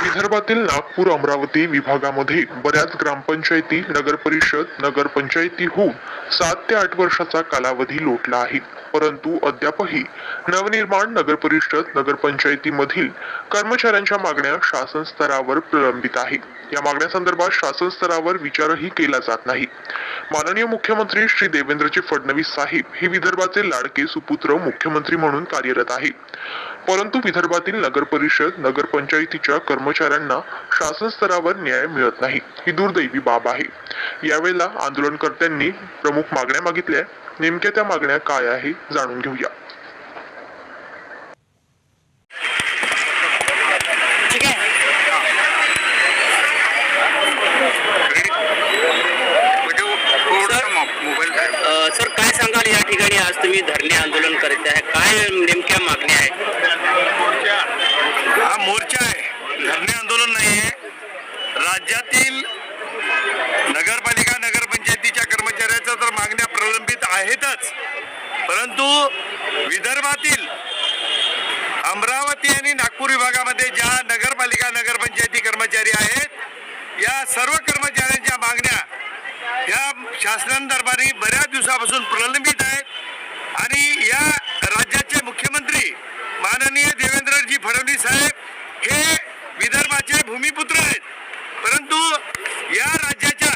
विदर्भातील नागपूर अमरावती विभागामध्ये बऱ्याच ग्रामपंचायती नगरपरिषद नगरपंचायतीहून 7 ते 8 वर्षाचा कालावधी लोटला आहे, परंतु अद्यापही नवनिर्माण नगरपरिषद नगरपंचायतीमधील कर्मचाऱ्यांच्या मागण्या शासन स्तरावर प्रलंबित आहे। या मागण्यासंदर्भात शासन स्तरावर विचारही केला जात नाही। माननीय मुख्यमंत्री श्री देवेंद्रजी फडणवीस साहेब हे विदर्भाचे लाडके सुपुत्र मुख्यमंत्री म्हणून कार्यरत आहे, परंतु विदर्भातील नगरपरिषद नगरपंचायतीच्या कर्मचाऱ्यांना शासन स्तरावर न्याय मिळत नाही, ही दुर्दैवी बाब आहे। यावेळेला आंदोलनकर्त्यांनी प्रमुख मागण्या मागितल्या, नेमक्या त्या मागण्या काय आहे जाणून घेऊया। सर, काय सांगाल या ठिकाणी आज तुम्ही धरणे आंदोलन करत आहे, काय नेमक्या मागण्या आहेत? हा मोर्चा आहे, धरणे आंदोलन नाही आहे। राज्यातील नगरपालिका नगरपंचायतीच्या कर्मचाऱ्यांच्या तर मागण्या प्रलंबित आहेतच, परंतु विदर्भातील अमरावती आणि नागपूर विभागामध्ये ज्या नगरपालिका नगरपंचायती कर्मचारी आहेत, या सर्व कर्मचाऱ्यांच्या मागण्या या शासनादरबारी बऱ्याच दिवसापासून प्रलंबित आहेत आणि या राज्याचे मुख्यमंत्री माननीय देवेंद्रजी फडणवीस साहेब हे विदर्भाचे भूमिपुत्र आहेत, परंतु या राज्याच्या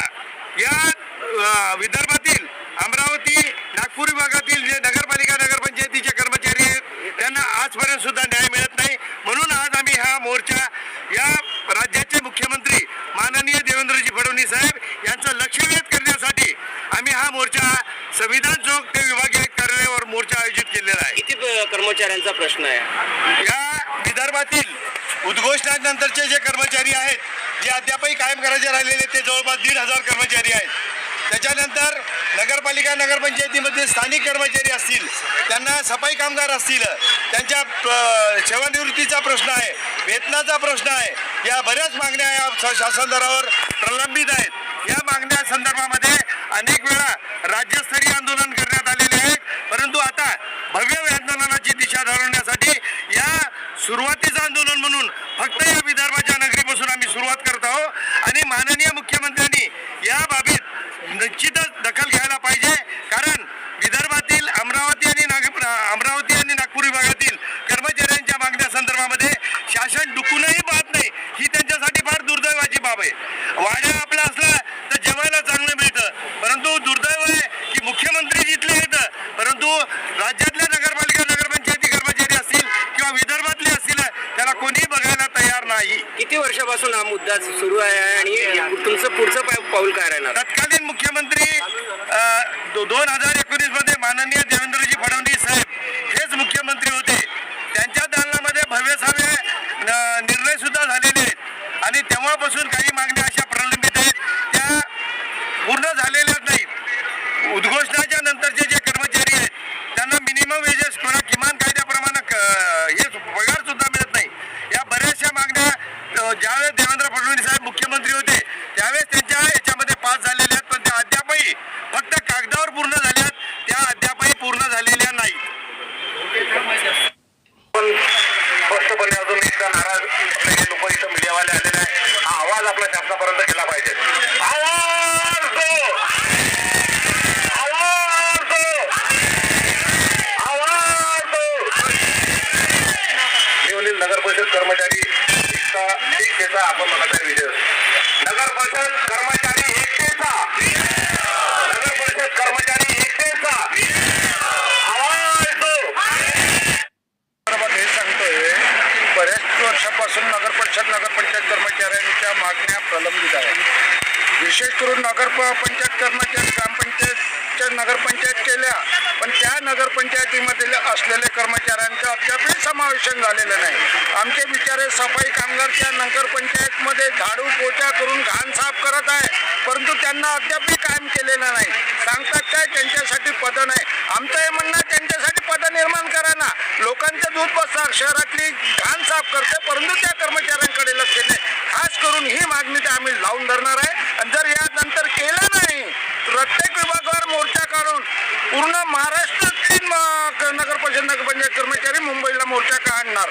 या विदर्भातील अमरावती नागपूर विभागातील जे नगरपालिका नगरपंचायतीचे कर्मचारी आहेत त्यांना आजपर्यंत सुद्धा न्याय मिळत नाही। म्हणून आज आम्ही हा मोर्चा या राज्याचे मुख्यमंत्री माननीय देवेंद्रजी फडणवीस साहेब यांचं लक्ष वेध करण्यासाठी आम्ही हा मोर्चा संविधान चौक ते विभागीय कार्यालयावर मोर्चा आयोजित केलेला आहे। किती कर्मचाऱ्यांचा प्रश्न आहे? या विदर्भातील उद्घोषणानंतरचे जे कर्मचारी आहेत, जे अद्यापही कायम करायचे राहिलेले ते जवळपास 1,500 कर्मचारी आहेत। त्याच्यानंतर नगरपालिका नगरपंचायतीमध्ये स्थानिक कर्मचारी असतील, त्यांना सफाई कामगार असतील, त्यांच्या सेवानिवृत्तीचा प्रश्न आहे, वेतनाचा प्रश्न आहे, या बऱ्याच मागण्या या शासन स्तरावर प्रलंबित आहेत। या मागण्या संदर्भामध्ये अनेक वेळा राज्यस्तरीय आंदोलन करण्यात आलेले आहेत, परंतु आता भव्य आंदोलनाची दिशा ठरवण्यासाठी या सुरुवातीचं आंदोलन म्हणून फक्त या विदर्भाच्या नगरीपासून आम्ही सुरुवात करत आहोत आणि माननीय मुख्यमंत्र्यांनी या बाबीत निश्चितच दखल घ्यायला पाहिजे, कारण विदर्भातील अमरावती आणि नागपूर विभागातील कर्मचाऱ्यांच्या मागण्या संदर्भामध्ये शासन डुकूनही पाहत नाही, ही त्यांच्यासाठी फार दुर्दैवाची बाब आहे। वाड्या आपला असला तर जेवायला चांगलं मिळतं, परंतु दुर्दैव आहे की मुख्यमंत्री जिथले येतं, परंतु राज्यातल्या नगरपालिका नगरपंचायती कर्मचारी असतील किंवा विदर्भातले असतील त्याला कोणी बघायला तयार नाही। किती वर्षापासून हा मुद्दा सुरू आहे आणि तुमचं पुढचं पाऊल काय राहणार? तत्कालीन मुख्यमंत्री 2019 मध्ये माननीय देवेंद्रजी फडणवीस साहेब हेच मुख्यमंत्री होते, त्यांच्या दालनामध्ये भव्य निर्णय सुद्धा झालेले आहेत आणि तेव्हापासून काही मागण्या अशा प्रलंबित आहेत, त्या पूर्ण झालेल्या नाहीत। उद्घोषणाच्या नंतरचे जे कर्मचारी आहेत त्यांना मिनिमम वेजेस किंवा किमान कायद्याप्रमाणे हे पगार सुद्धा मिळत नाही। या बऱ्याचशा मागण्या ज्यावेळेस देवेंद्र फडणवीस साहेब मुख्यमंत्री होते त्यावेळेस त्यांच्या याच्यामध्ये पास झालेल्या आहेत, पण त्या अद्यापही फक्त कागदावर पूर्ण झाल्या आहेत, त्या अद्यापही पूर्ण झालेल्या नाहीत। स्पष्टपणे अजून एकदा नाराज लोक इथं मीडियावाले आलेले आहेत, हा आवाज आपल्या शासनापर्यंत गेला पाहिजे। नगर परिषद कर्मचारी एकतेचा आपण म्हणत आहे विजय। नगर परिषद कर्मचारी एकतेचा, नगर परिषद कर्मचारी एकतेचा आवाज दो। हे सांगतोय बऱ्याच वर्षापासून नगर परिषद नगरपंचायत कर्मचाऱ्यांच्या मागण्या प्रलंबित आहेत। विशेष करून नगरपंचायत कर्मचारी ग्रामपंचायतच्या नगरपंचायत केल्या, पण त्या नगरपंचायतीमध्ये असलेले कर्मचाऱ्यांचं अद्यापही समावेशन झालेलं नाही। आमचे बिचारे सफाई कामगारच्या नगरपंचायतमध्ये झाडू पोछा करून घाण साफ करत आहे, परंतु त्यांना अद्यापही कायम केलेलं नाही। सांगतात काय त्यांच्यासाठी पदं नाही, आमचं हे म्हणणं त्यांच्यासाठी पदं निर्माण करा ना। लोकांचं दूध बसा शहरातली घाण साफ करते, परंतु त्या कर्मचाऱ्यांकडे लक्ष नाही। खास करून ही मागणी तर आम्ही लावून धरणार आहे आणि जर यानंतर केलं नाही प्रत्येक विभागावर मोर्चा काढून पूर्ण महाराष्ट्रातील नगरपरिषद नगरपंचायत कर्मचारी मुंबईला मोर्चा काढणार।